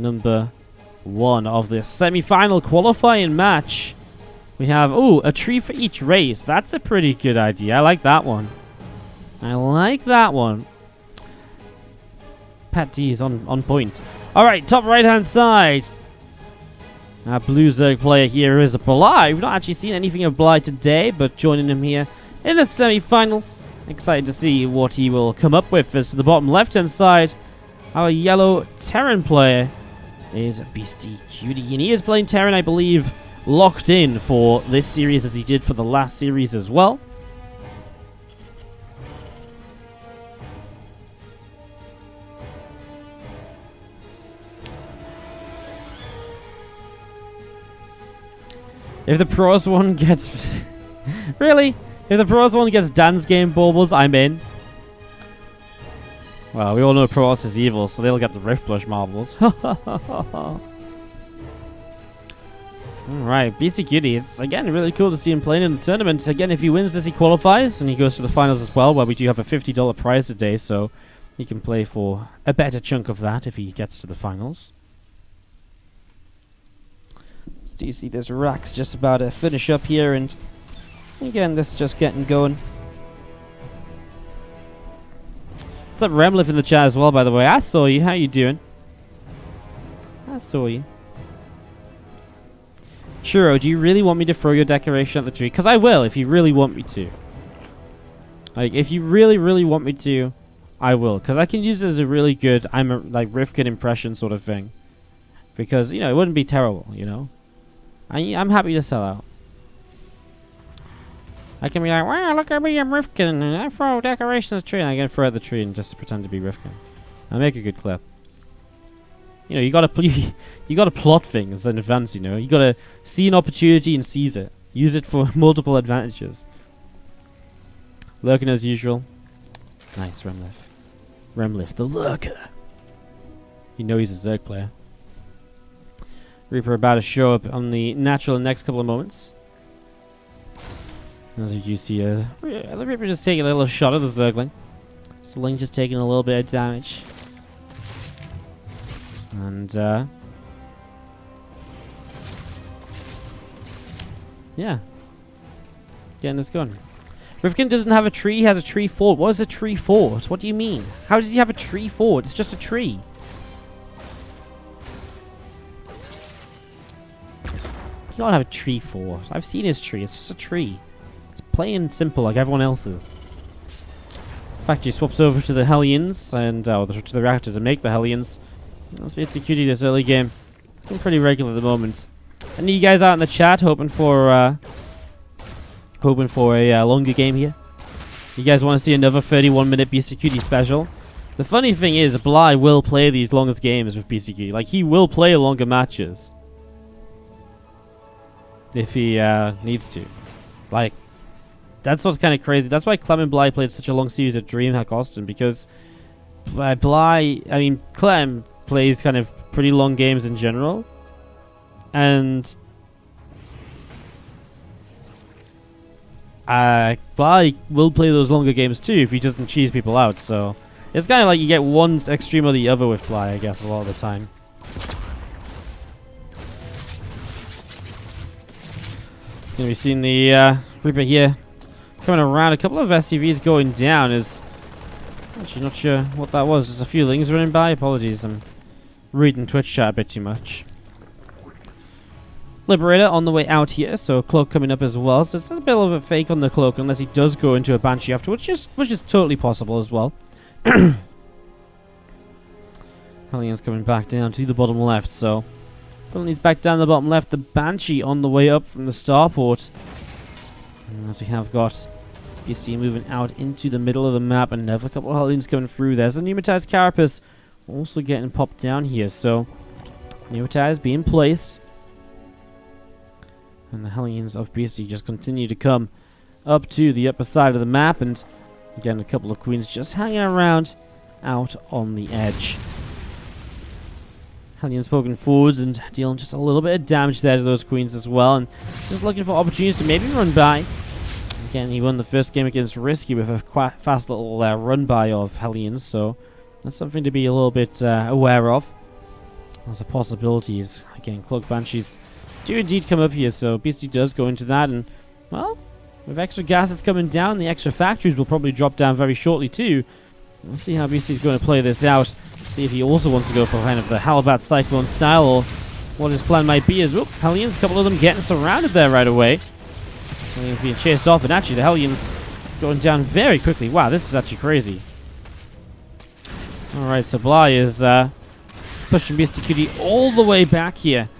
number 1 of this semi-final qualifying match. We have, a tree for each race. That's a pretty good idea. I like that one. I like that one. Pat D is on point. Alright, top right-hand side. Our Blue Zerg player here is Bly. We've not actually seen anything of Bly today, but joining him here in the semi-final. Excited to see what he will come up with. As to the bottom left-hand side, our yellow Terran player is Beastyqt, and he is playing Terran, I believe, locked in for this series as he did for the last series as well. If the pros one gets... really? If the pros one gets dance game baubles, I'm in. Well, we all know Pros is evil, so they'll get the Rift Blush marbles. Alright, Beastyqt. It's, again, really cool to see him playing in the tournament. Again, if he wins this, he qualifies, and he goes to the finals as well, where we do have a $50 prize today, so he can play for a better chunk of that if he gets to the finals. So do you see this Rax just about to finish up here, and again, this is just getting going. What's up, Remliff in the chat as well, by the way. I saw you. How you doing? I saw you. Churro, do you really want me to throw your decoration at the tree? Because I will, if you really want me to. Like, if you really, really want me to, I will. Because I can use it as a really good, like, Rifkin impression sort of thing. Because, you know, it wouldn't be terrible, you know? I'm happy to sell out. I can be like, wow, look at me, I'm Rifkin, and I throw decorations at the tree, and I can throw at the tree and just pretend to be Rifkin. I make a good clip. You know, you gotta plot things in advance, you know. You gotta see an opportunity and seize it. Use it for multiple advantages. Lurking as usual. Nice, Remliff. Remliff, the lurker. You know he's a Zerg player. Reaper about to show up on the natural in the next couple of moments. As you see, the Reaper just taking a little shot at the Zergling. Zergling just taking a little bit of damage. And, yeah. Getting this going. Rifkin doesn't have a tree, he has a tree fort. What is a tree fort? What do you mean? How does he have a tree fort? It's just a tree. He can't have a tree fort. I've seen his tree, it's just a tree. Plain simple like everyone else's. Factory swaps over to the Hellions and to the reactor to make the Hellions. That's Beastyqt this early game. It's been pretty regular at the moment. Any of you guys out in the chat hoping for a longer game here? You guys want to see another 31-minute Beastyqt special? The funny thing is, Bly will play these longest games with Beastyqt. Like, he will play longer matches if he needs to. Like, that's what's kind of crazy. That's why Clem and Bly played such a long series of DreamHack Austin, because Clem plays kind of pretty long games in general, and Bly will play those longer games too if he doesn't cheese people out. So it's kind of like you get one extreme or the other with Bly, I guess, a lot of the time. We've seen the Reaper here coming around. A couple of SCVs going down. Is actually not sure what that was. Just a few things running by. Apologies, I'm reading Twitch chat a bit too much. Liberator on the way out here, so Cloak coming up as well. So it's a bit of a fake on the Cloak, unless he does go into a Banshee afterwards, which is totally possible as well. Hellions coming back down to the bottom left, so pulling these back down the bottom left. The Banshee on the way up from the starport. And as we have got BC moving out into the middle of the map, another couple of Hellions coming through. There's a Pneumatized Carapace also getting popped down here, so Pneumatized being placed. And the Hellions of BC just continue to come up to the upper side of the map, and again a couple of Queens just hanging around out on the edge. Hellions poking forwards and dealing just a little bit of damage there to those Queens as well, and just looking for opportunities to maybe run by. Again, he won the first game against Risky with a quite fast little run by of Hellions, so that's something to be a little bit aware of. There's a possibility. Again, Cloak Banshees do indeed come up here, so Beastyqt does go into that, and, well, with extra gases coming down, the extra factories will probably drop down very shortly too. We'll see how Beastyqt's going to play this out. See if he also wants to go for kind of the Halbat Cyclone style, or what his plan might be. As whoop, Hellions, a couple of them getting surrounded there right away. Hellions being chased off, and actually the Hellions going down very quickly. Wow, this is actually crazy. Alright, so Bly is pushing Beastyqt all the way back here.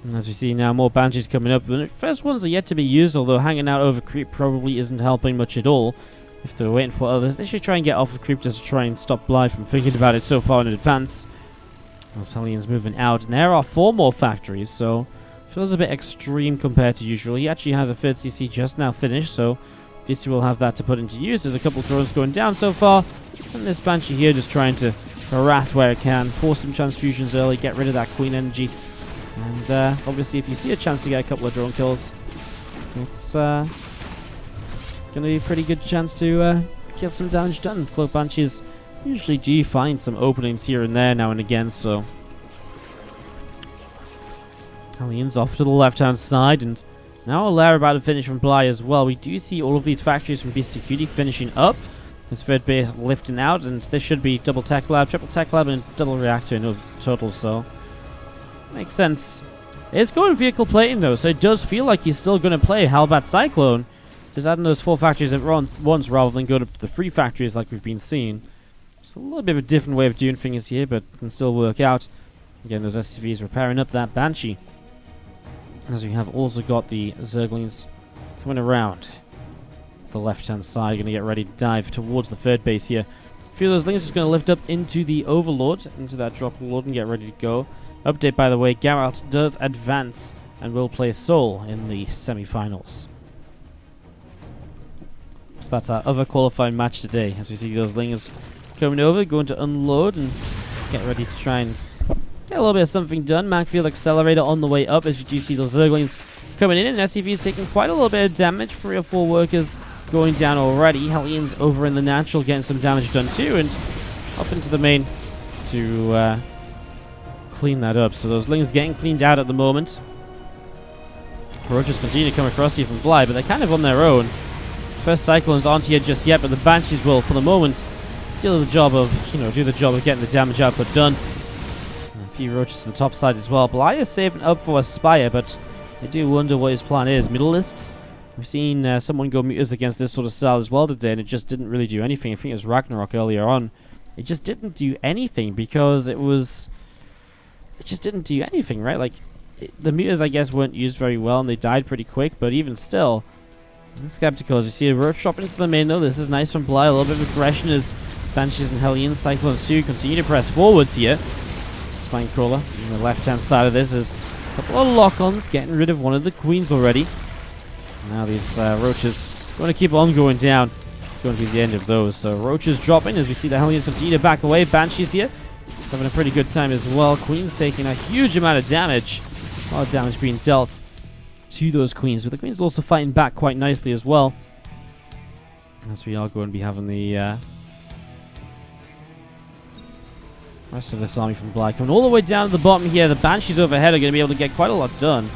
And as we see now, more Banshees coming up. The first ones are yet to be used, although hanging out over creep probably isn't helping much at all. If they're waiting for others, they should try and get off of creep just to try and stop Bly from thinking about it so far in advance. Those Hellions moving out, and there are 4 more factories, so feels a bit extreme compared to usual. He actually has a 3rd CC just now finished, so Beastyqt will have that to put into use. There's a couple drones going down so far, and this Banshee here just trying to harass where it can, force some transfusions early, get rid of that queen energy. And obviously if you see a chance to get a couple of drone kills, it's going to be a pretty good chance to get some damage done. Cloak Banshees usually do find some openings here and there now and again, so Hellions off to the left hand side, and now a lair about to finish from Bly as well. We do see all of these factories from Beastyqt finishing up. This 3rd base lifting out, and this should be double tech lab, triple tech lab, and double reactor in total, so makes sense. It's going vehicle plating though, so it does feel like he's still going to play Halbat Cyclone, just adding those 4 factories at once rather than going up to the 3 factories like we've been seeing. It's a little bit of a different way of doing things here, but can still work out. Again, those SCVs repairing up that Banshee. As we have also got the Zerglings coming around the left-hand side, going to get ready to dive towards the 3rd base here. A few of those Lings just going to lift up into the Overlord, into that drop Lord, and get ready to go. Update, by the way, Geralt does advance and will play Soul in the semi-finals. So that's our other qualifying match today, as we see those Lings coming over, going to unload and get ready to try and get a little bit of something done. Macfield Accelerator on the way up, as you do see those Zerglings coming in, and SCV is taking quite a little bit of damage. 3 or 4 workers going down already. Hellions over in the natural getting some damage done too, and up into the main to clean that up. So those Lings getting cleaned out at the moment. Roaches continue to come across here from Bly, but they're kind of on their own. First Cyclones aren't here just yet, but the Banshees will, for the moment, do the job of getting the damage output done. And a few Roaches to the top side as well. Bly is saving up for a Spire, but I do wonder what his plan is. Middleists? We've seen someone go mutas against this sort of style as well today, and it just didn't really do anything. I think it was Ragnarok earlier on. It just didn't do anything because it just didn't do anything, right? Like, the mutas, I guess, weren't used very well, and they died pretty quick, but even still, I'm skeptical. As you see a Roach drop into the main, though. This is nice from Bly. A little bit of aggression as Banshees and Hellions, Cyclones 2 continue to press forwards here. Spinecrawler on the left-hand side of this is a couple of lock-ons, getting rid of one of the queens already. Now these Roaches going to keep on going down. It's going to be the end of those. So Roaches dropping as we see the Hellions continue to back away. Banshees here having a pretty good time as well. Queens taking a huge amount of damage. A lot of damage being dealt to those Queens, but the Queens also fighting back quite nicely as well. As we are going to be having the rest of this army from Bly coming all the way down to the bottom here. The Banshees overhead are going to be able to get quite a lot done.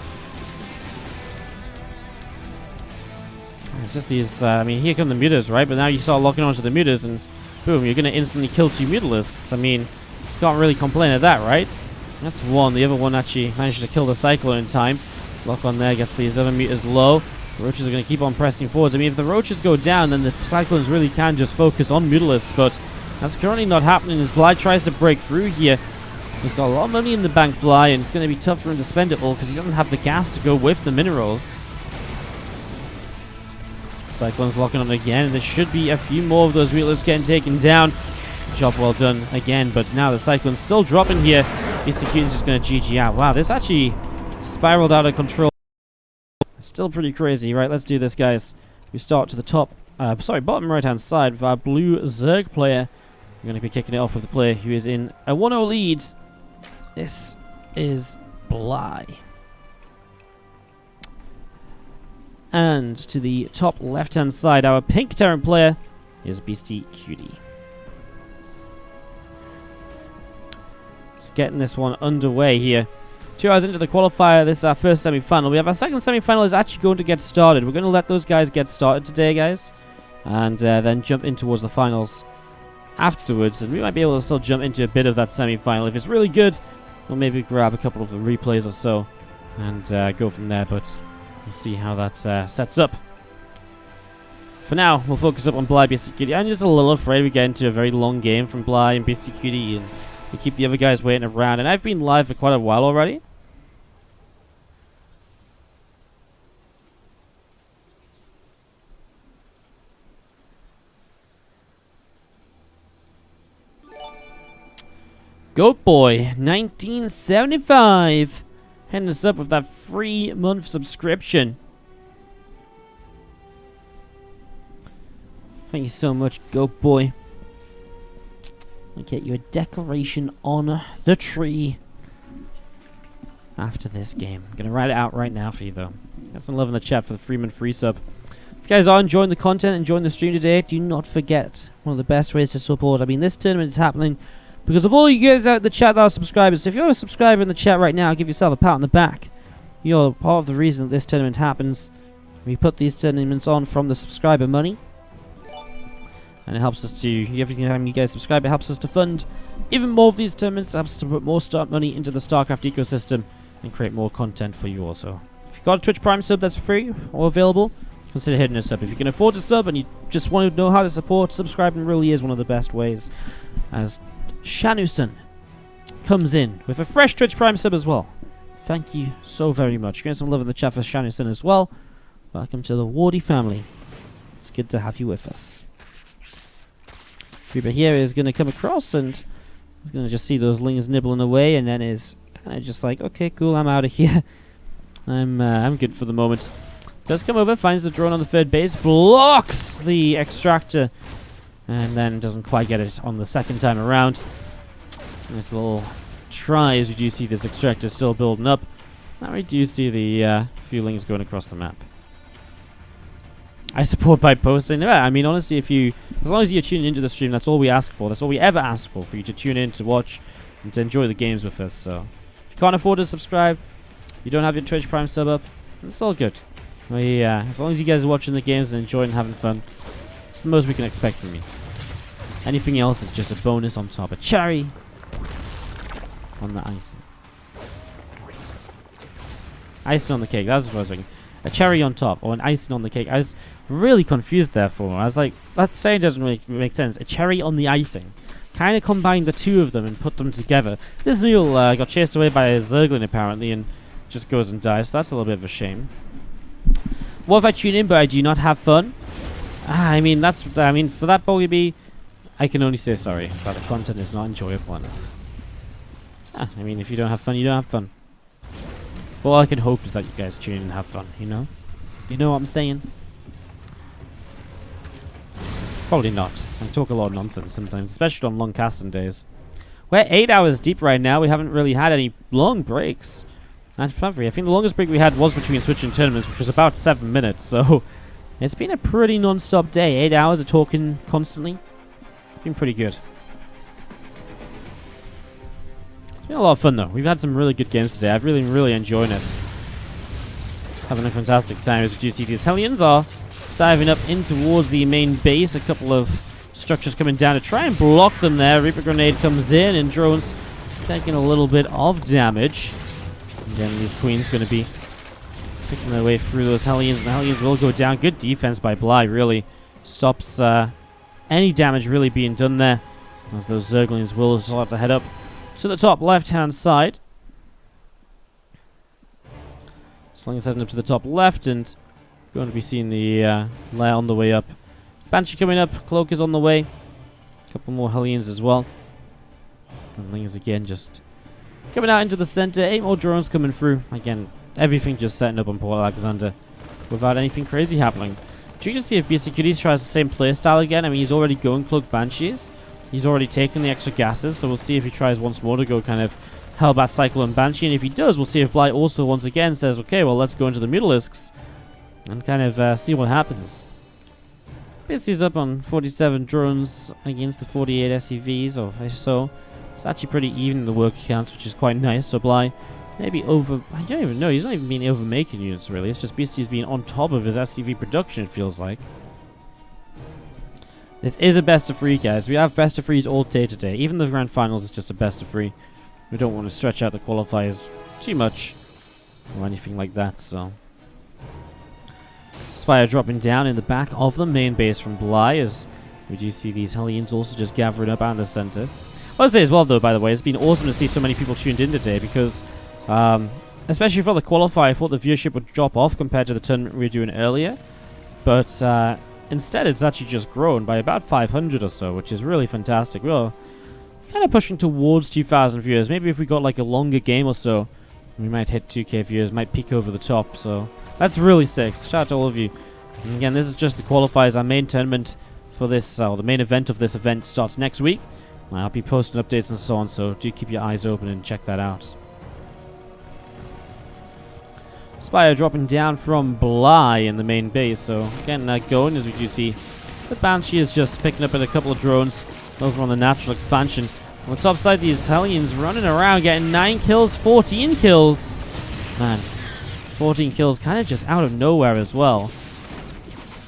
It's just these, I mean, here come the mutas, right? But now you start locking onto the mutas and boom, you're going to instantly kill 2 Mutalisks. I mean, can't really complain at that, right? That's one. The other one actually managed to kill the Cyclone in time. Lock on there, gets these other mutas low. The Roaches are going to keep on pressing forwards. I mean, if the Roaches go down, then the Cyclones really can just focus on Mutalisks, but that's currently not happening as Bly tries to break through here. He's got a lot of money in the bank, Bly, and it's going to be tough for him to spend it all because he doesn't have the gas to go with the minerals. Cyclones locking on again, and there should be a few more of those Mutalisks getting taken down. Job well done again, but now the Cyclone's still dropping here. Beastyqt is just going to GG out. Wow, this actually spiraled out of control. Still pretty crazy. Right, let's do this, guys. We start to the top, bottom right-hand side with our blue Zerg player. We're going to be kicking it off with the player who is in a 1-0 lead. This is Bly. And to the top left-hand side, our pink Terran player is Beastyqt. Let's getting this one underway here. 2 hours into the qualifier, this is our first semi-final. We have our second semi-final is actually going to get started. We're going to let those guys get started today, guys. And then jump in towards the finals afterwards. And we might be able to still jump into a bit of that semi-final. If it's really good, we'll maybe grab a couple of the replays or so. And go from there. But we'll see how that sets up. For now, we'll focus up on Bly, Beastyqt. I'm just a little afraid we get into a very long game from Bly and Beastyqt. And we keep the other guys waiting around. And I've been live for quite a while already. Goat Boy 1975 hitting us up with that 3-month subscription. Thank you so much, Goat Boy. I'll get you a decoration on the tree after this game. I'm gonna write it out right now for you though. Got some love in the chat for the 3-month free sub. If you guys are enjoying the content, enjoying the stream today, do not forget one of the best ways to support. I mean, this tournament is happening because of all you guys out in the chat that are subscribers. So if you're a subscriber in the chat right now, give yourself a pat on the back. You're part of the reason that this tournament happens. We put these tournaments on from the subscriber money. And it helps us to, every time you guys subscribe, it helps us to fund even more of these tournaments. It helps us to put more start money into the StarCraft ecosystem and create more content for you also. If you've got a Twitch Prime sub that's free or available, consider hitting us up. If you can afford to sub and you just want to know how to support, subscribing really is one of the best ways. As Shanuson comes in with a fresh Twitch Prime sub as well. Thank you so very much. Getting some love in the chat for Shanuson as well. Welcome to the Wardy family. It's good to have you with us. Creeper here is going to come across and he's going to just see those lings nibbling away and then is kind of just like, okay, cool, I'm out of here. I'm good for the moment. Does come over, finds the drone on the third base, blocks the extractor, and then doesn't quite get it on the second time around. Nice little try as we do see this extractor still building up. Now we do see the few lings going across the map. I support by posting. Yeah, I mean, honestly, as long as you're tuning into the stream, that's all we ask for. That's all we ever ask for you to tune in, to watch, and to enjoy the games with us. So, if you can't afford to subscribe, you don't have your Twitch Prime sub up, it's all good. As long as you guys are watching the games and enjoying and having fun, it's the most we can expect from you. Anything else is just a bonus on top. A cherry on the icing. Icing on the cake, that's what I was thinking. A cherry on top, or an icing on the cake. I was really confused there for a moment. I was like, that saying doesn't really make sense. A cherry on the icing. Kind of combined the two of them and put them together. This mule got chased away by a Zerglin apparently and just goes and dies, so that's a little bit of a shame. What if I tune in but I do not have fun? I mean, for that Bogey Bee, I can only say sorry, but the content is not enjoyable enough. I mean, if you don't have fun, you don't have fun. All I can hope is that you guys tune in and have fun, you know? You know what I'm saying? Probably not. I talk a lot of nonsense sometimes, especially on long casting days. We're 8 hours deep right now. We haven't really had any long breaks. And I think the longest break we had was between switching tournaments, which was about 7 minutes, so it's been a pretty non-stop day. 8 hours of talking constantly. It's been pretty good. It's been a lot of fun though. We've had some really good games today. I've really enjoyed it. Having a fantastic time as you do see these Hellions are diving up in towards the main base. A couple of structures coming down to try and block them there. Reaper Grenade comes in and drones taking a little bit of damage. Again, these Queens going to be picking their way through those Hellions, and the Hellions will go down. Good defense by Bly, really stops any damage really being done there, as those Zerglings will start to head up to the top left-hand side. Sling's heading up to the top left, and going to be seeing the lair on the way up. Banshee coming up, Cloak is on the way. A couple more Hellions as well. And Lings again just coming out into the center. 8 more drones coming through. Again, everything just setting up on Port Alexander without anything crazy happening. Do you just see if Beastyqt tries the same playstyle again? I mean, he's already going Cloak Banshees. He's already taken the extra gases, so we'll see if he tries once more to go kind of Hellbat Cyclone Banshee. And if he does, we'll see if Bly also once again says, okay, well, let's go into the Mutalisks and kind of see what happens. Beasty's up on 47 drones against the 48 SCVs or so. It's actually pretty even in the work accounts, which is quite nice. So Bly maybe over... I don't even know. He's not even been over-making units, really. It's just Beasty's been on top of his STV production, it feels like. This is a best of 3, guys. We have best of 3s all day today. Even the grand finals is just a best of 3. We don't want to stretch out the qualifiers too much or anything like that, so... Spire dropping down in the back of the main base from Bly as we do see these Hellions also just gathering up out in the center. I'll say as well, though, by the way, it's been awesome to see so many people tuned in today because, especially for the qualifier, I thought the viewership would drop off compared to the tournament we were doing earlier. But instead, it's actually just grown by about 500 or so, which is really fantastic. We're kind of pushing towards 2,000 viewers. Maybe if we got like a longer game or so, we might hit 2K viewers, might peak over the top. So that's really sick. Shout out to all of you. And again, this is just the qualifiers. Our main tournament for this, the main event of this event starts next week. I'll be posting updates and so on, so do keep your eyes open and check that out. Spire dropping down from Bly in the main base, so getting that going as we do see the Banshee is just picking up at a couple of drones over on the natural expansion. On the top side, these Hellions running around, getting 9 kills, 14 kills. Man, 14 kills kind of just out of nowhere as well.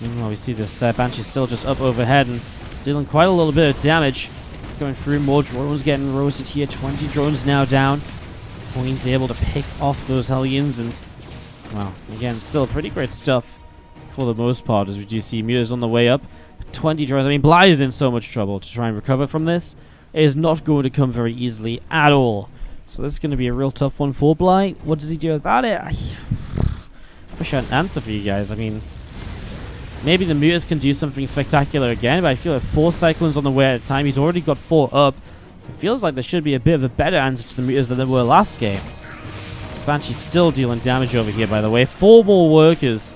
Meanwhile, we see this Banshee still just up overhead and dealing quite a little bit of damage. Going through more drones getting roasted here. 20 drones now down. Queen's able to pick off those Hellions and, well, again, still pretty great stuff for the most part as we do see Muta's on the way up. 20 drones. I mean, Bly is in so much trouble to try and recover from this. It is not going to come very easily at all. So this is going to be a real tough one for Bly. What does he do about it? I wish I had an answer for you guys. I mean, maybe the Mutas can do something spectacular again, but I feel like 4 Cyclones on the way at a time. He's already got 4 up. It feels like there should be a bit of a better answer to the Mutas than there were last game. Banshee's still dealing damage over here, by the way. 4 more workers.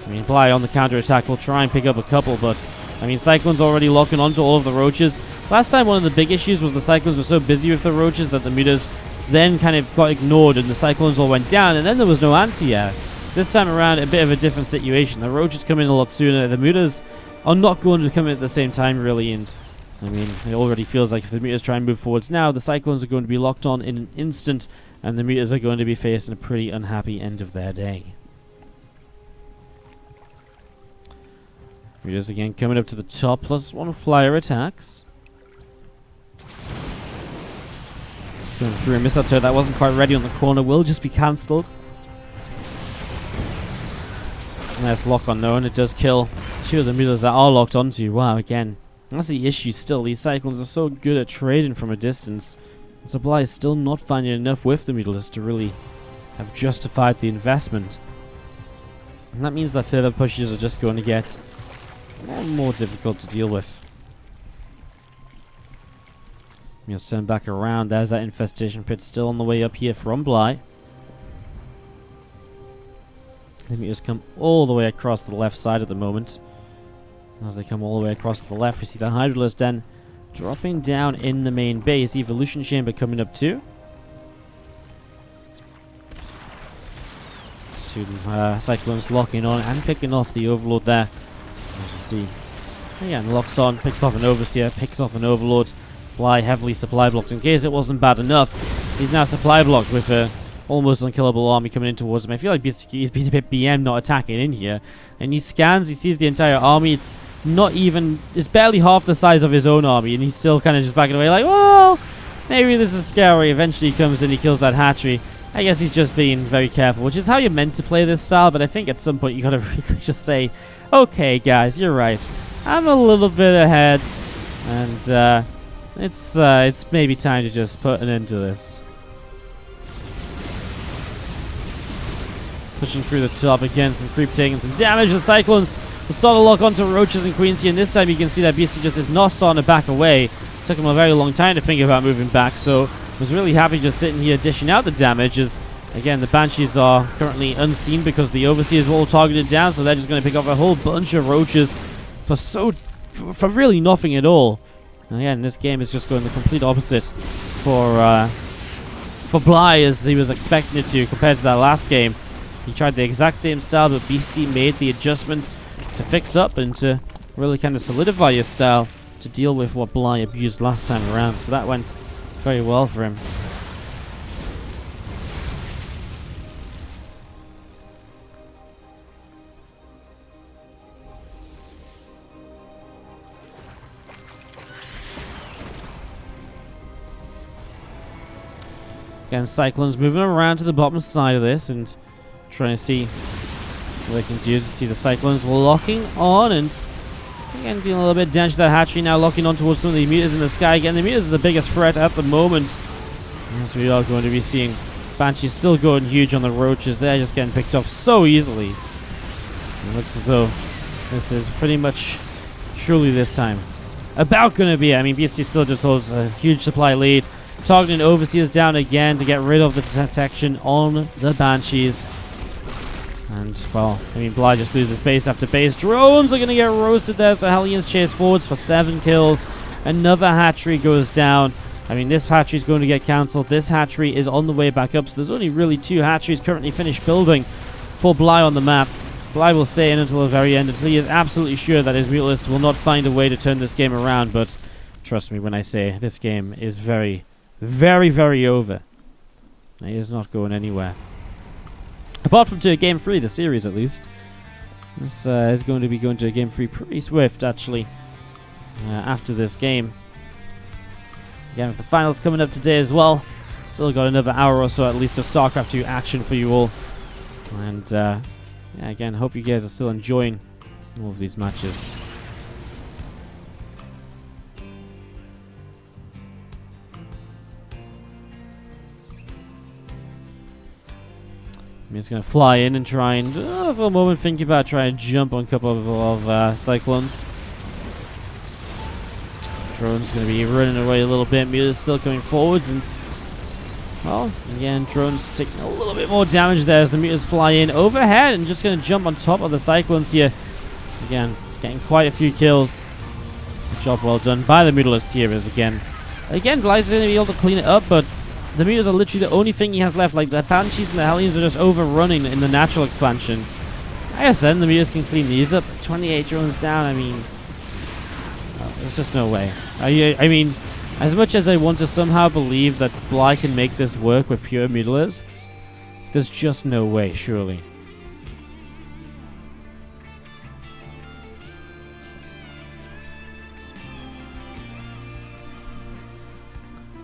I mean, Bly on the counter-attack will try and pick up a couple, but, I mean, Cyclone's already locking onto all of the Roaches. Last time, one of the big issues was the Cyclones were so busy with the Roaches that the Mutas then kind of got ignored and the Cyclones all went down, and then there was no anti-air. This time around, a bit of a different situation. The Roaches come in a lot sooner. The Mutas are not going to come in at the same time, really, and, I mean, it already feels like if the Mutas try and move forwards now, the Cyclones are going to be locked on in an instant, and the Mutas are going to be facing a pretty unhappy end of their day. Mutas again coming up to the top, +1 flyer attacks. Going through a missile turret that wasn't quite ready on the corner, will just be cancelled. It's a nice lock on though, and it does kill 2 of the Mutas that are locked onto. Wow, again, that's the issue still. These Cyclones are so good at trading from a distance. Supply is still not finding enough with the Mutas to really have justified the investment. And that means that further pushes are just going to get more and more difficult to deal with. Let's turn back around. There's that infestation pit still on the way up here from Bly. The Mutas come all the way across to the left side at the moment. As they come all the way across to the left, we see the Hydralisk Den dropping down in the main base. Evolution Chamber coming up too. These 2 Cyclones locking on and picking off the Overlord there. As you see. Again, locks on, picks off an Overseer, picks off an Overlord. Bly heavily supply blocked. In case it wasn't bad enough, he's now supply blocked with a almost unkillable army coming in towards him. I feel like he's been a bit BM not attacking in here. And he scans, he sees the entire army. It's not even, it's barely half the size of his own army, and he's still kind of just backing away like, well, maybe this is scary. Eventually he comes in, he kills that hatchery. I guess he's just being very careful, which is how you're meant to play this style, but I think at some point you gotta really just say, okay guys, you're right. I'm a little bit ahead, and it's maybe time to just put an end to this. Pushing through the top again, some creep taking some damage. The Cyclones will start to lock onto Roaches and Queens here, and this time you can see that Beastyqt just is not starting to back away. Took him a very long time to think about moving back, so was really happy just sitting here dishing out the damage as, again, the Banshees are currently unseen because the Overseers were all targeted down, so they're just going to pick off a whole bunch of Roaches for really nothing at all. And again, this game is just going the complete opposite for Bly as he was expecting it to compared to that last game. He tried the exact same style, but Beastyqt made the adjustments to fix up and to really kind of solidify his style to deal with what Bly abused last time around. So that went very well for him. Again, Cyclones moving around to the bottom side of this and trying to see what they can do. To see the Cyclones locking on and again dealing a little bit of damage to that hatchery, now locking on towards some of the mutas in the sky. Again, the mutas are the biggest threat at the moment, as we are going to be seeing Banshees still going huge on the roaches. They're just getting picked off so easily. It looks as though this is pretty much surely this time about going to be. I mean, Beastie still just holds a huge supply lead. Targeting Overseers down again to get rid of the detection on the Banshees. And, well, I mean, Bly just loses base after base. Drones are going to get roasted there as the Hellions chase forwards for 7 kills. Another hatchery goes down. I mean, this hatchery is going to get cancelled. This hatchery is on the way back up, so there's only really 2 hatcheries currently finished building for Bly on the map. Bly will stay in until the very end, until he is absolutely sure that his Mutalists will not find a way to turn this game around. But trust me when I say this game is very, very over. He is not going anywhere. Apart from to Game 3, the series at least. This is going to be going to Game 3 pretty swift, actually, after this game. Again, with the finals coming up today as well. Still got another hour or so at least of StarCraft 2 action for you all. And, yeah, again, hope you guys are still enjoying all of these matches. I'm just going to fly in and try and, for a moment, think about trying to jump on a couple of Cyclones. Drone's going to be running away a little bit. Muta's still coming forwards. And, well, again, Drone's taking a little bit more damage there as the Mutas fly in overhead and just going to jump on top of the Cyclones here. Again, getting quite a few kills. Job well done by the Mutalists here as again, Bly's going to be able to clean it up, but the Mutas are literally the only thing he has left. Like, the Banshees and the Hellions are just overrunning in the natural expansion. I guess then the Mutas can clean these up. 28 drones down, I mean, there's just no way. I mean, as much as I want to somehow believe that Bly can make this work with pure Mutalisks, there's just no way, surely.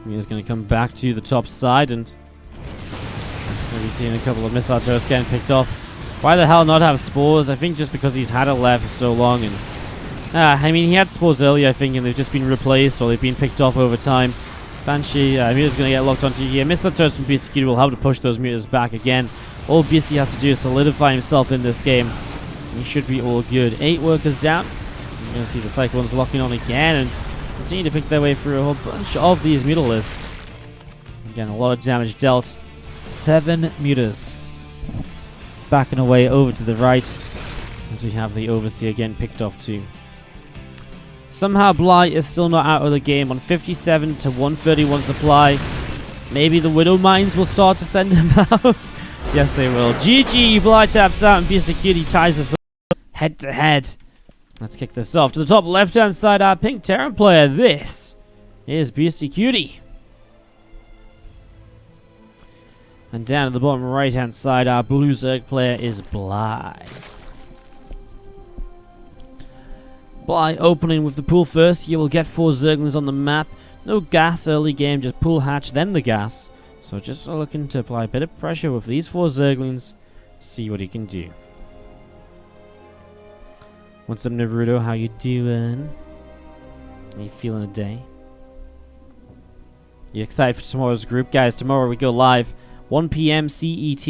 He's going to come back to the top side, and I'm just going to be seeing a couple of missile turrets getting picked off. Why the hell not have spores? I think just because he's had it left for so long, and I mean, he had spores earlier, I think, and they've just been replaced or they've been picked off over time. Banshee, Muta's going to get locked onto here. Missile turrets from Beastyqt will help to push those Mutas back again. All Beastie has to do is solidify himself in this game. He should be all good. 8 workers down. You're going to see the Cyclones locking on again and continue to pick their way through a whole bunch of these Mutalisks. Again, a lot of damage dealt. 7 Mutas. Backing away over to the right as we have the Overseer again picked off too. Somehow Bly is still not out of the game on 57 to 131 supply. Maybe the Widow Mines will start to send him out. Yes, they will. GG, Bly taps out and Beastyqt ties us up head to head. Let's kick this off. To the top left-hand side, our pink Terran player. This is Beastyqt. And down at the bottom right-hand side, our blue Zerg player is Bly. Bly opening with the pool first. You will get 4 Zerglings on the map. No gas early game, just pool hatch, then the gas. So just looking to apply a bit of pressure with these 4 Zerglings. See what he can do. What's up, Naruto? How you doing? How you feeling today? You excited for tomorrow's group? Guys, tomorrow we go live 1 PM CET.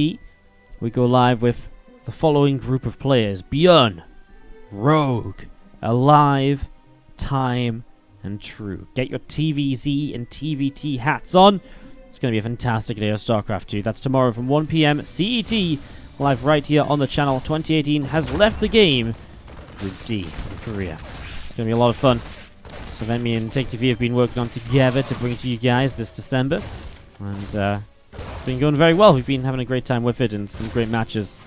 We go live with the following group of players. Bjorn, Rogue, Alive, Time, and True. Get your TvZ and TVT hats on. It's going to be a fantastic day of StarCraft 2. That's tomorrow from 1 PM CET. Live right here on the channel. 2018 has left the game. Group D from Korea. It's going to be a lot of fun. So then me and TvZ have been working on together to bring it to you guys this December. And it's been going very well. We've been having a great time with it, and some great matches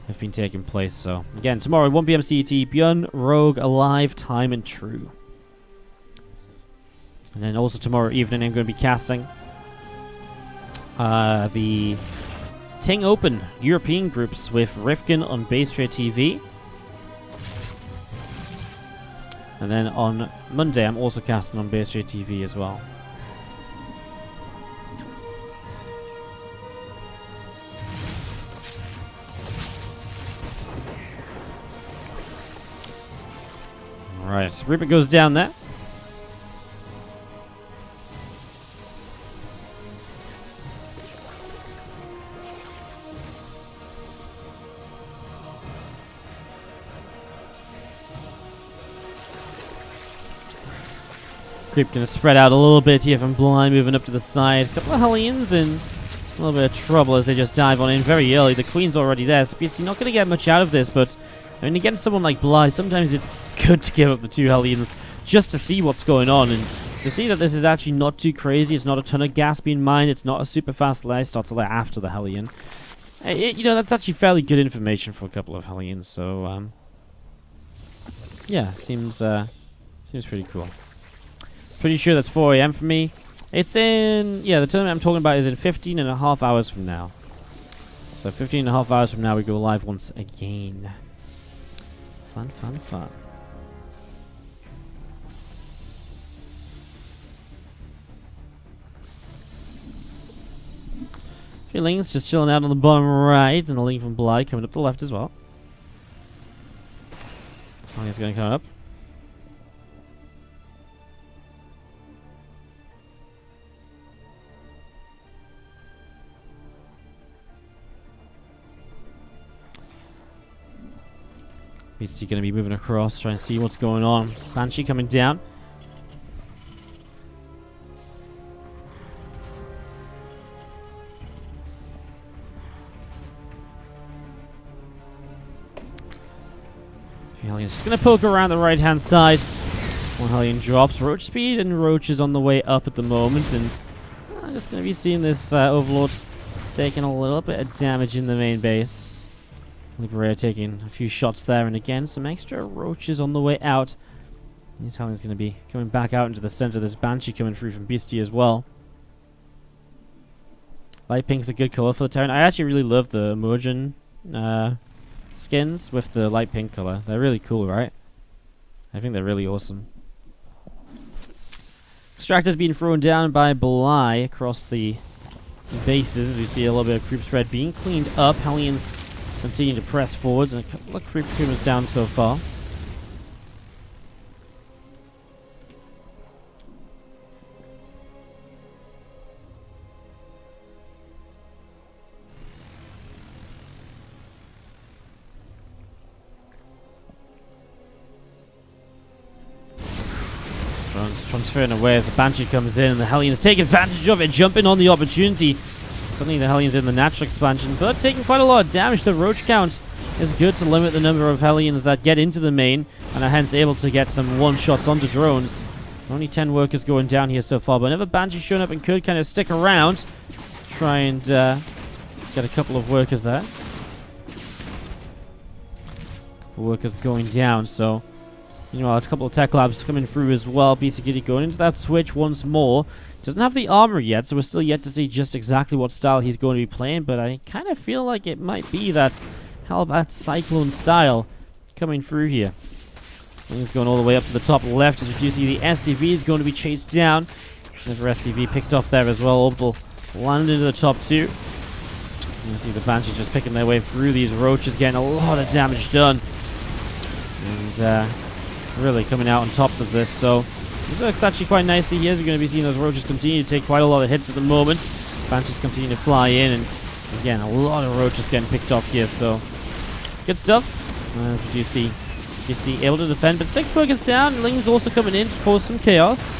have been taking place. So again, tomorrow 1 PM CET, Bjorn, Rogue, Alive, Time, and True. And then also tomorrow evening I'm going to be casting the Ting Open European groups with Rifkin on Beastyqt TV. And then on Monday I'm also casting on Beastyqt TV as well. Alright, Rupert goes down there. Creep gonna spread out a little bit here from Blind, moving up to the side. A couple of Hellions in a little bit of trouble as they just dive on in very early. The Queen's already there, so BC not gonna get much out of this, but I mean, against someone like Bly, sometimes it's good to give up the 2 Hellions just to see what's going on and to see that this is actually not too crazy. It's not a ton of gas being mined. It's not a super fast lay start till after the Hellion. You know, that's actually fairly good information for a couple of Hellions. So, yeah, seems pretty cool. Pretty sure that's 4 AM for me. It's in, yeah, the tournament I'm talking about is in 15.5 hours from now. So 15.5 hours from now we go live once again. Fun, fun, fun. Few Lings just chilling out on the bottom right, and a Ling from Bly coming up the left as well. I think it's going to come up. Beastyqt going to be moving across, trying to see what's going on. Banshee coming down. Hellion just going to poke around the right-hand side. One Hellion drops. Roach speed, and Roach is on the way up at the moment. And I'm just going to be seeing this Overlord taking a little bit of damage in the main base. Liberator taking a few shots there, and again, some extra Roaches on the way out. This Hellion's going to be coming back out into the center. There's Banshee coming through from Beastie as well. Light pink's a good color for the Terran. I actually really love the Emerging skins with the light pink color. They're really cool, right? I think they're really awesome. Extractor's being thrown down by Bly across the bases. We see a little bit of creep spread being cleaned up. Hellions continue to press forwards, and a couple of creep creamers down so far. Drones transferring away as the Banshee comes in, and the Hellions take advantage of it, jumping on the opportunity. Suddenly the Hellions in the natural expansion, but taking quite a lot of damage. The Roach count is good to limit the number of Hellions that get into the main, and are hence able to get some one-shots onto drones. Only 10 workers going down here so far, but another Banshee showing up and could kind of stick around. Try and get a couple of workers there. Workers going down, so meanwhile, a couple of tech labs coming through as well. Beastyqt going into that switch once more. Doesn't have the armor yet, so we're still yet to see just exactly what style he's going to be playing, but I kind of feel like it might be that Hellbat Cyclone style coming through here. He's going all the way up to the top left as we do see the SCV is going to be chased down. Another SCV picked off there as well. Orbital landed into the top 2. You see the Banshees just picking their way through these Roaches, getting a lot of damage done. And really coming out on top of this, so this looks actually quite nicely here. We're going to be seeing those Roaches continue to take quite a lot of hits at the moment. Banshees continue to fly in, and again, a lot of Roaches getting picked off here, so good stuff. As we do see, you see able to defend, but 6 workers down. Ling's also coming in to cause some chaos.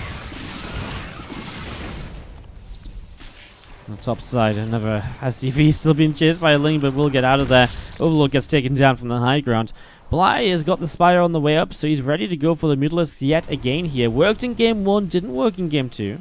On the top side, another SCV still being chased by a Ling, but will get out of there. Overlord gets taken down from the high ground. Bly has got the Spire on the way up, so he's ready to go for the Mutalisks yet again here. Worked in game 1, didn't work in game 2.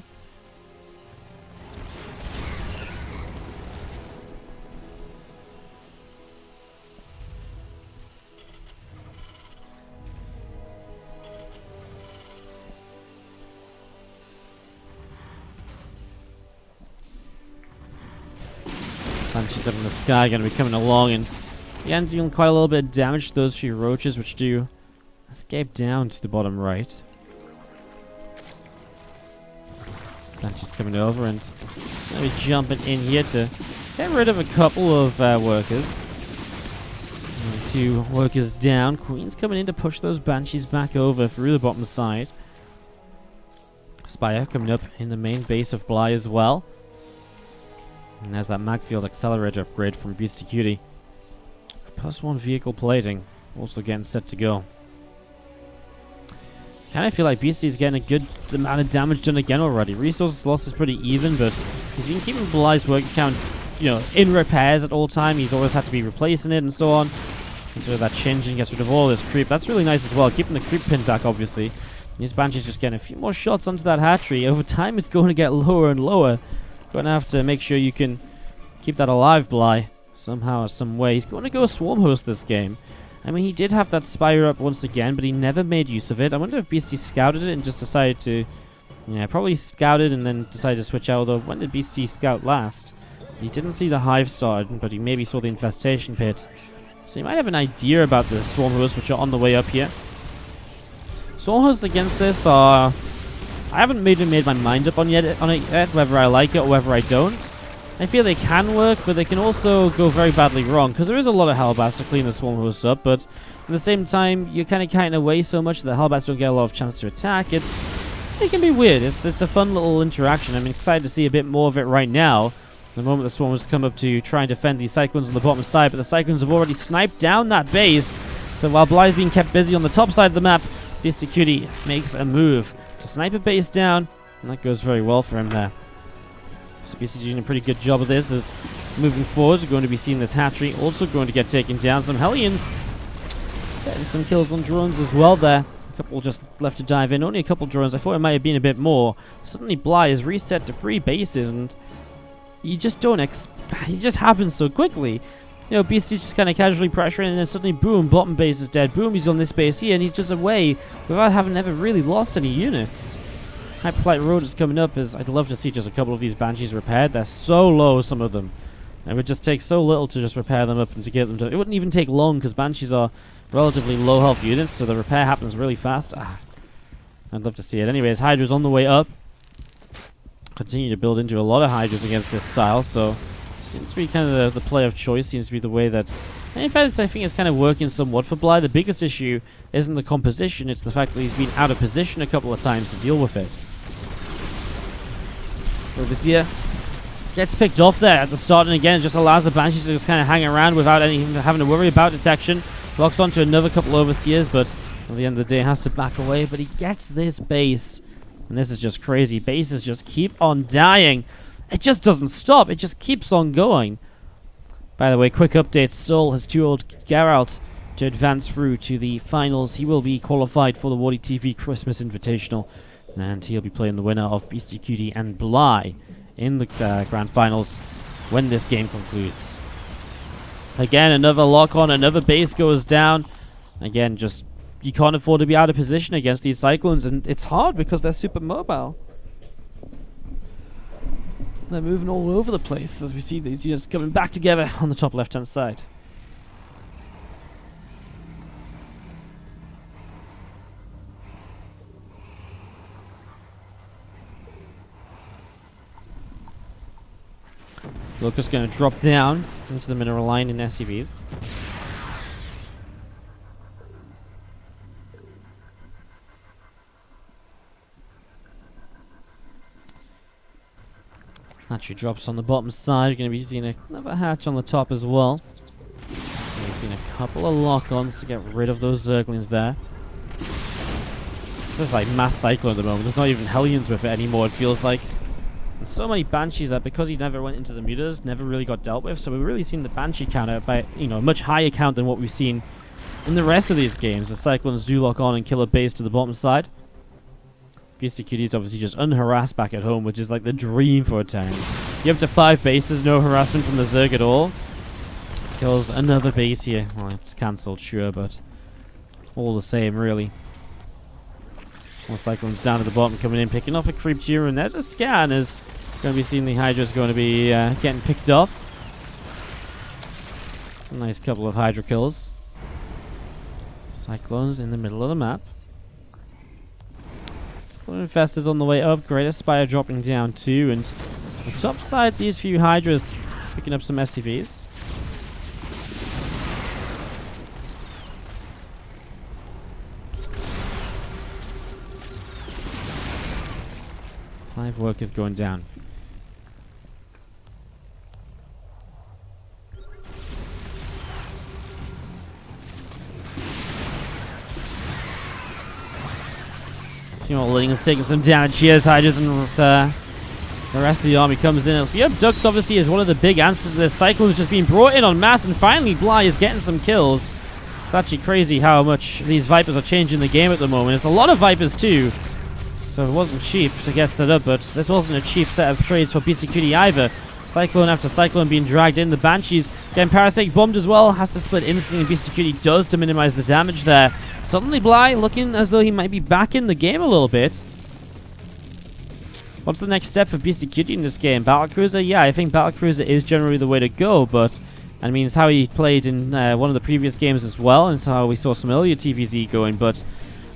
Banshees up in the sky going to be coming along, and again dealing quite a little bit of damage to those few roaches, which do escape down to the bottom right. Banshees coming over and just going to be jumping in here to get rid of a couple of workers. And 2 workers down. Queen's coming in to push those Banshees back over through the bottom side. Spire coming up in the main base of Bly as well. And there's that Magfield accelerator upgrade from Beastyqt. +1 vehicle plating, also getting set to go. Kind of feel like Beasty's getting a good amount of damage done again already. Resources loss is pretty even, but he's been keeping Bly's work count, you know, in repairs at all time. He's always had to be replacing it and so on. Gets rid of that changing, gets rid of all this creep. That's really nice as well, keeping the creep pin back, obviously. These Banshees just getting a few more shots onto that hatchery. Over time, it's going to get lower and lower. Going to have to make sure you can keep that alive, Bly, somehow, some way. He's going to go Swarm Host this game. I mean, he did have that Spire up once again, but he never made use of it. I wonder if Beasty scouted it and just decided to... Yeah, probably scouted and then decided to switch out. Although, when did Beasty scout last? He didn't see the hive start, but he maybe saw the infestation pit. So he might have an idea about the Swarm Hosts, which are on the way up here. Swarm Hosts against this are... I haven't made my mind up on it yet, whether I like it or whether I don't. I feel they can work, but they can also go very badly wrong, because there is a lot of Hellbats to clean the Swarm Hosts up, but at the same time, you're kind of counting away so much that the Hellbats don't get a lot of chance to attack. It can be weird. It's a fun little interaction. I'm excited to see a bit more of it right now. The moment the Swarmers come up to try and defend the Cyclones on the bottom side, but the Cyclones have already sniped down that base. So while Bly's being kept busy on the top side of the map, Beastyqt makes a move to snipe a base down, and that goes very well for him there. So Beasty's doing a pretty good job of this. As moving forward, we're going to be seeing this hatchery also going to get taken down. Some Hellions getting some kills on drones as well there. A couple just left to dive in. Only a couple drones. I thought it might have been a bit more. Suddenly Bly is reset to 3 bases, and you just don't it just happens so quickly. You know, Beasty's just kind of casually pressuring, and then suddenly, boom, bottom base is dead. Boom, he's on this base here, and he's just away without having ever really lost any units. Hyperflight Road is coming up, as I'd love to see just a couple of these Banshees repaired. They're so low, some of them. It would just take so little to just repair them up and to get them to... It wouldn't even take long, because Banshees are relatively low health units, so the repair happens really fast. I'd love to see it. Anyways, Hydra's on the way up. Continue to build into a lot of Hydras against this style, so... Seems to be kind of the play of choice, seems to be the way that... And in fact, I think it's kind of working somewhat for Bly. The biggest issue isn't the composition, it's the fact that he's been out of position a couple of times to deal with it. Overseer gets picked off there at the start, and again, it just allows the Banshees to just kind of hang around without having to worry about detection. Locks onto another couple of Overseers, but at the end of the day has to back away. But he gets this base, and this is just crazy. Bases just keep on dying. It just doesn't stop. It just keeps on going. By the way, quick update. Sol has told Geralt to advance through to the finals. He will be qualified for the WardiTV Christmas Invitational, and he'll be playing the winner of Beastyqt and Bly in the grand finals when this game concludes. Again, another lock on, another base goes down. Again, just you can't afford to be out of position against these Cyclones, and it's hard because they're super mobile. They're moving all over the place as we see these units coming back together on the top left-hand side. Locust going to drop down into the mineral line in SCVs. Hatchery drops on the bottom side. You're going to be seeing another hatch on the top as well. So we've seen a couple of lock-ons to get rid of those Zerglings there. This is like mass cycle at the moment. There's not even Hellions with it anymore, it feels like. And so many Banshees that because he never went into the mutas, never really got dealt with. So we've really seen the Banshee counter by, you know, a much higher count than what we've seen in the rest of these games. The Cyclones do lock on and kill a base to the bottom side. Beastyqt is obviously just unharassed back at home, which is like the dream for a tank. You have to 5 bases, no harassment from the Zerg at all. Kills another base here. Well, it's cancelled, sure, but all the same, really. More Cyclones down at the bottom, coming in, picking off a Creep here, and there's a scan as going to be seeing the Hydra's going to be getting picked off. a nice couple of Hydra kills. Cyclones in the middle of the map. Infestors on the way up. Greater Spire dropping down too. And on the top side, these few Hydras picking up some SCVs. Five workers going down. Ling is taking some damage here as Hydras and the rest of the army comes in. The Abduct obviously is one of the big answers to this. Cycle is just being brought in en masse, and finally Bly is getting some kills. It's actually crazy how much these Vipers are changing the game at the moment. It's a lot of Vipers too, so it wasn't cheap to get set up, but this wasn't a cheap set of trades for Beastyqt either. Cyclone after Cyclone being dragged in. The Banshees getting Parasite bombed as well. Has to split instantly, and Beastyqt does to minimize the damage there. Suddenly Bly looking as though he might be back in the game a little bit. What's the next step for Beastyqt in this game? Battlecruiser? Yeah, I think Battlecruiser is generally the way to go, but I mean, it's how he played in one of the previous games as well, and it's how we saw some earlier TvZ going, but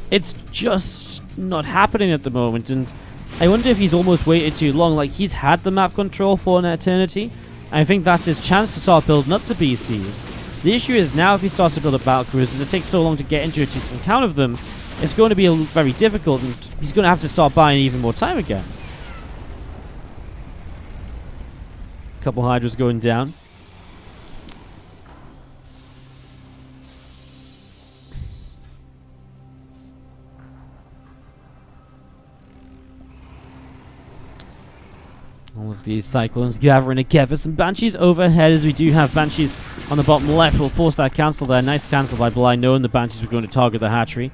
it's just not happening at the moment, and I wonder if he's almost waited too long. Like, he's had the map control for an eternity. I think that's his chance to start building up the BCs. The issue is now if he starts to build up battlecruisers, it takes so long to get into a decent count of them, it's going to be very difficult, and he's going to have to start buying even more time again. A couple Hydras going down. All of these Cyclones gathering together. Some Banshees overhead, as we do have Banshees on the bottom left. We'll force that cancel there. Nice cancel by Bly, knowing the Banshees were going to target the hatchery.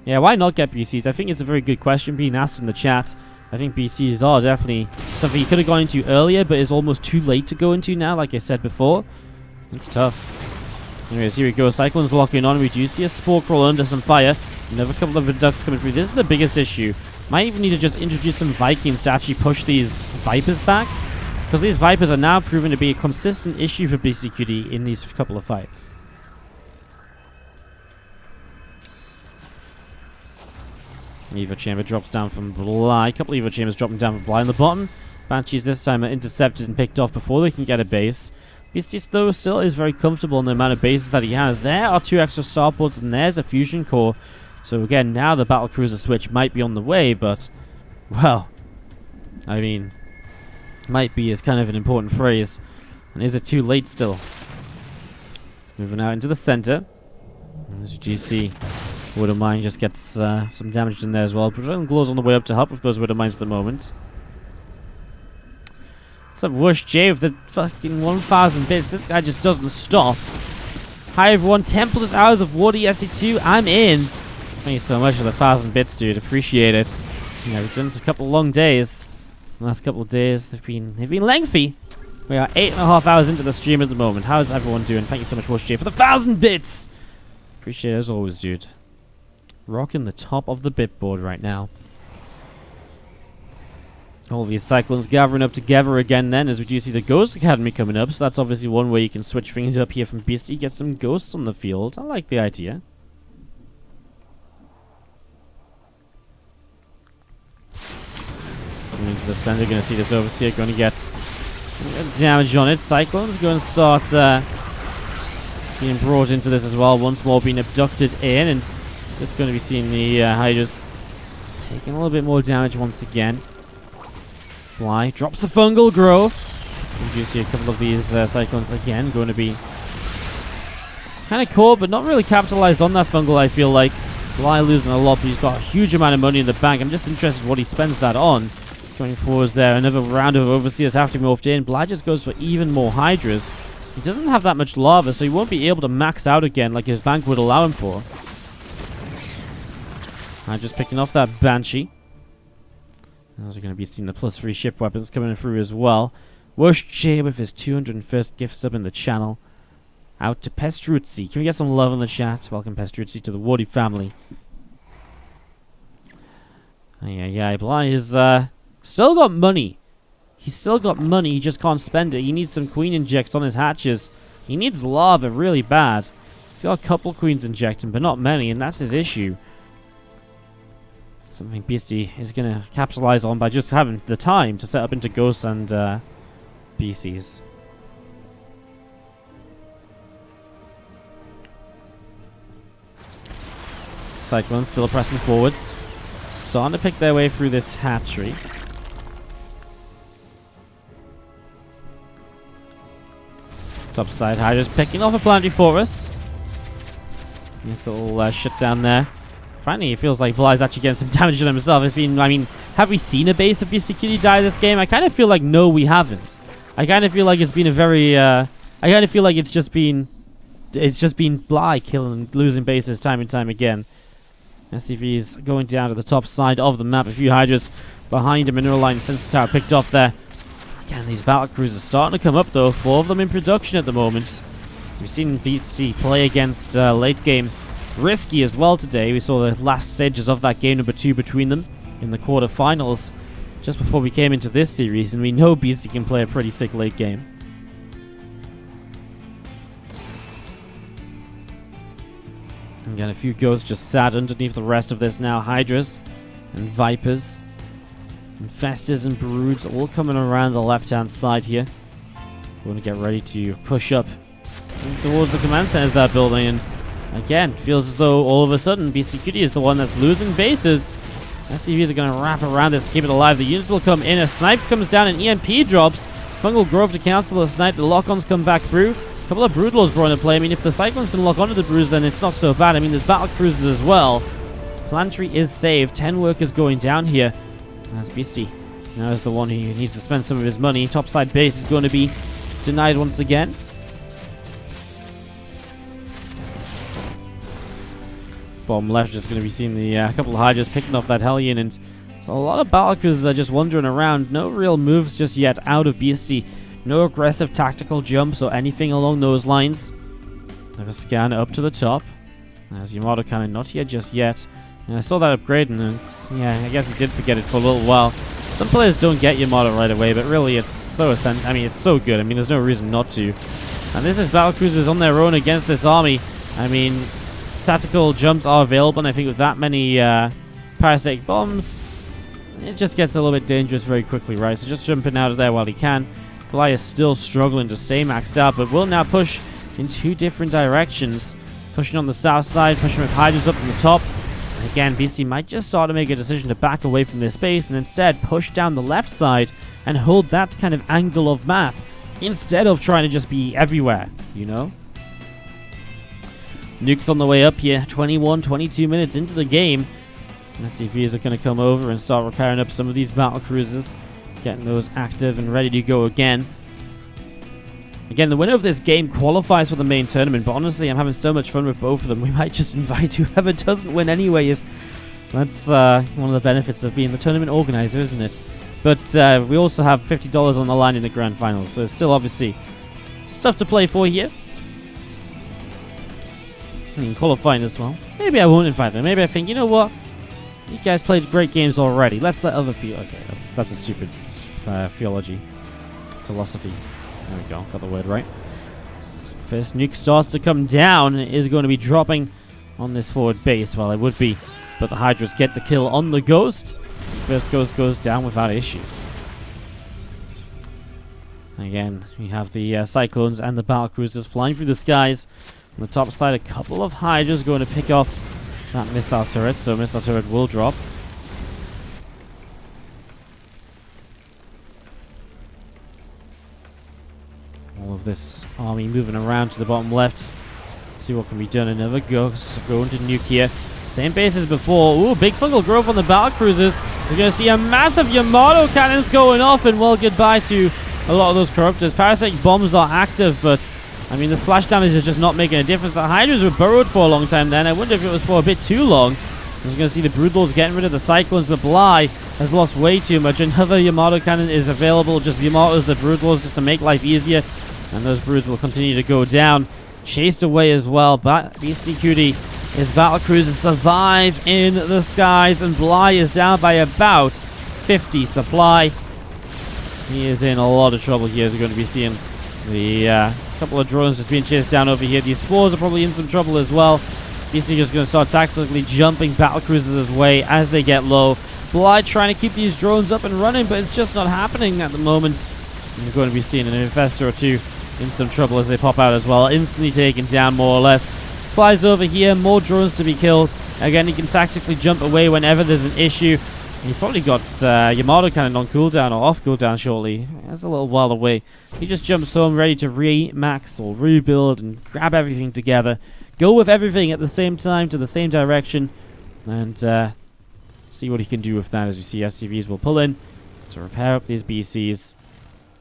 Yeah, why not get BCs? I think it's a very good question being asked in the chat. I think BCs are definitely something you could have gone into earlier, but is almost too late to go into now, like I said before. It's tough. Anyways, here we go. Cyclones locking on. We do see a Spore Crawl under some fire. Another couple of Abducts coming through. This is the biggest issue. Might even need to just introduce some Vikings to actually push these Vipers back, because these Vipers are now proving to be a consistent issue for Beastyqt in these couple of fights. Evo Chamber drops down from Bly. A couple of Evo Chambers dropping down from Bly on the bottom. Banshees this time are intercepted and picked off before they can get a base. Beasties, though, still is very comfortable in the amount of bases that he has. There are 2 extra starports, and there's a fusion core. So again, now the battlecruiser switch might be on the way, but, well, I mean, might be is kind of an important phrase. And is it too late still? Moving out into the center. As you do see, Widow Mine just gets some damage in there as well. Protecting Glows on the way up to help with those Widow Mines at the moment. What's up, Wush J with the fucking 1,000 bits? This guy just doesn't stop. Hi everyone, Templars Hours of WardiTV 2, I'm in. Thank you so much for the 1,000 bits, dude. Appreciate it. Yeah, we've done a couple of long days. The last couple of days, they've been lengthy. We are 8.5 hours into the stream at the moment. How's everyone doing? Thank you so much, Wush J, for the 1,000 bits. Appreciate it as always, dude. Rocking the top of the bit board right now. All of these Cyclones gathering up together again then, as we do see the Ghost Academy coming up. So that's obviously one way you can switch things up here from Beastie. Get some ghosts on the field. I like the idea. Coming into the center, going to see this Overseer, going to get damage on it. Cyclones going to start being brought into this as well. Once more being abducted in, and just going to be seeing the Hydras taking a little bit more damage once again. Bly drops a Fungal Growth. You do see a couple of these Cyclones again going to be kind of caught, but not really capitalized on that Fungal, I feel like. Bly losing a lot, but he's got a huge amount of money in the bank. I'm just interested what he spends that on. Going forwards there, another round of Overseers have to be morphed in. Bly just goes for even more Hydras. He doesn't have that much lava, so he won't be able to max out again like his bank would allow him for. Just picking off that Banshee. Also going to be seeing the +3 ship weapons coming through as well. Wush J with his 201st gift sub in the channel. Out to Pestruzzi. Can we get some love in the chat? Welcome Pestruzzi to the Wardy family. Yeah, Bly is still got money. He's still got money, he just can't spend it. He needs some Queen Injects on his hatches He needs lava really bad. He's got a couple queens injecting, but not many, and that's his issue. Something Beasty is going to capitalize on by just having the time to set up into ghosts and BCs. Cyclones still pressing forwards. Starting to pick their way through this hatchery. Top side Hydra's picking off a planetary for us. Nice little shut down there. Finally, it feels like Bly's actually getting some damage on himself. It's been, I mean, have we seen a base of Beastyqt die this game? I kind of feel like no, we haven't. I kind of feel like it's been a very, I kind of feel like it's just been Bly killing, losing bases time and time again. SCV's going down to the top side of the map. A few Hydras behind him. Mineral line sensor tower picked off there. Again, these battle cruisers starting to come up though. 4 of them in production at the moment. We've seen BC play against late game risky as well today. We saw the last stages of that game number 2 between them in the quarterfinals just before we came into this series, and we know BC can play a pretty sick late game. Again, a few ghosts just sat underneath the rest of this now. Hydras and Vipers, Infestors and Broods all coming around the left-hand side here. We're going to get ready to push up towards the command centers they're building, and again, feels as though all of a sudden Beastyqt is the one that's losing bases. SCVs are going to wrap around this to keep it alive. The units will come in. A snipe comes down and EMP drops. Fungal Grove to cancel the snipe. The lock-ons come back through. A couple of Broodlords brought into play. I mean, if the Cyclones can lock onto the Broodlords, then it's not so bad. I mean, there's battle cruisers as well. Planetary is saved. 10 workers going down here. As Beasty now is the one who needs to spend some of his money. Topside base is going to be denied once again. Bottom left just going to be seeing the couple of Hydras picking off that Hellion, and there's a lot of battle cruisers that are just wandering around. No real moves just yet out of Beasty. No aggressive tactical jumps or anything along those lines. Have a scan up to the top. As Yamato cannon not here just yet. And I saw that upgrade, and yeah, I guess he did forget it for a little while. Some players don't get Yamato right away, but really it's so essential. I mean, it's so good. I mean, there's no reason not to. And this is battle cruisers on their own against this army. I mean, tactical jumps are available, and I think with that many parasitic bombs, it just gets a little bit dangerous very quickly, right? So just jumping out of there while he can. Bly is still struggling to stay maxed out, but will now push in 2 different directions. Pushing on the south side, pushing with Hydras up on the top. And again, BC might just start to make a decision to back away from this base and instead push down the left side and hold that kind of angle of map instead of trying to just be everywhere, you know? Nukes on the way up here, 22 minutes into the game. SCVs are going to come over and start repairing up some of these battle cruisers, getting those active and ready to go again. Again, the winner of this game qualifies for the main tournament, but honestly, I'm having so much fun with both of them. We might just invite whoever doesn't win anyway. That's one of the benefits of being the tournament organizer, isn't it? But we also have $50 on the line in the grand finals, so it's still obviously stuff to play for here. And qualifying as well. Maybe I won't invite them. Maybe I think, you know what? You guys played great games already. Let's let other people... Okay, that's a stupid philosophy. There we go. Got the word right. First nuke starts to come down. It is going to be dropping on this forward base. Well, it would be. But the Hydras get the kill on the Ghost. First Ghost goes down without issue. Again, we have the Cyclones and the Battle Cruisers flying through the skies. On the top side, a couple of Hydras going to pick off that missile turret. So missile turret will drop. All of this army moving around to the bottom left. See what can be done. Another Ghost going to nuke here. Same base as before. Ooh, big fungal growth on the battle cruisers. We're going to see a massive Yamato cannons going off, and well, goodbye to a lot of those corruptors. Parasitic bombs are active, but I mean, the splash damage is just not making a difference. The Hydras were burrowed for a long time then. I wonder if it was for a bit too long. We're going to see the Broodlords getting rid of the Cyclones, but Bly has lost way too much. Another Yamato cannon is available. Just Yamatos, the Broodlords, just to make life easier. And those Broods will continue to go down. Chased away as well. But Beastyqt, his battle cruisers survive in the skies, and Bly is down by about 50 supply. He is in a lot of trouble here, as we're going to be seeing The couple of drones just being chased down over here. These spores are probably in some trouble as well. Beastyqt is going to start tactically jumping battlecruisers' way as they get low. Blythe trying to keep these drones up and running, but it's just not happening at the moment. You're going to be seeing an infestor or two in some trouble as they pop out as well. Instantly taken down, more or less. Flies over here, more drones to be killed. Again, he can tactically jump away whenever there's an issue. He's probably got Yamato kind of on cooldown or off cooldown shortly. That's a little while away. He just jumps home ready to re-max or rebuild and grab everything together. Go with everything at the same time to the same direction. And see what he can do with that. As you see, SCVs will pull in to repair up these BCs.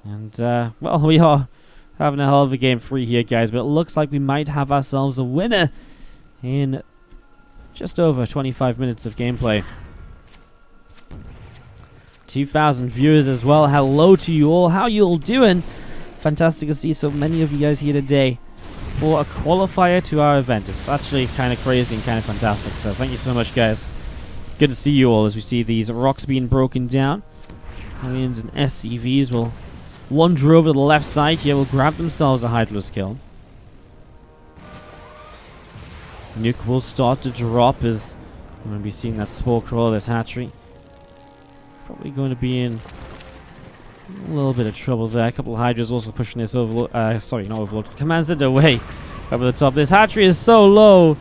And, well, we are having a hell of a game 3 here, guys. But it looks like we might have ourselves a winner in just over 25 minutes of gameplay. 2,000 viewers as well. Hello to you all. How you all doing? Fantastic to see so many of you guys here today for a qualifier to our event. It's actually kind of crazy and kind of fantastic. So thank you so much, guys. Good to see you all as we see these rocks being broken down. Aliens and SCVs will wander over to the left side here. Will grab themselves a Hydros kill. Nuke will start to drop as we're going to be seeing that spore crawl, this hatchery. Probably going to be in a little bit of trouble there. A couple of Hydras also pushing this overload. Sorry, not overload. Command center away over the top. This hatchery is so low.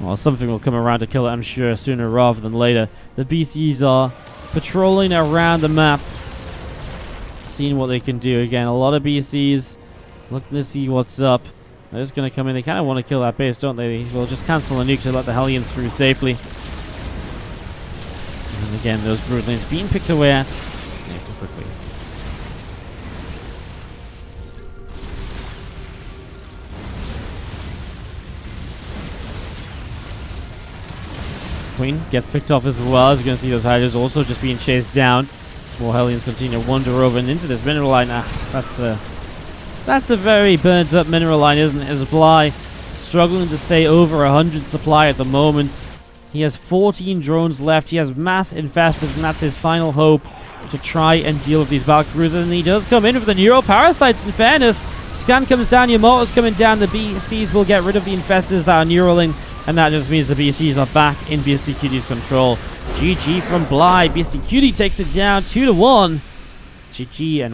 Well, something will come around to kill it, I'm sure, sooner rather than later. The BCs are patrolling around the map, seeing what they can do. Again, a lot of BCs looking to see what's up. They're just going to come in. They kind of want to kill that base, don't they? They'll just cancel a nuke to let the Hellions through safely. And again, those broodlings being picked away at nice and quickly. Queen gets picked off as well. As you're going to see those Hydras also just being chased down. More Hellions continue to wander over and into this mineral line. That's a very burnt up mineral line, isn't it? As Bly struggling to stay over 100 supply at the moment. He has 14 drones left. He has mass infestors, and that's his final hope to try and deal with these battlecruisers. And he does come in with the neural parasites, in fairness. Scan comes down, Yamato's coming down. The BCs will get rid of the infestors that are neuraling, and that just means the BCs are back in Beastyqt's control. GG from Bly. Beastyqt takes it down 2-1. GG and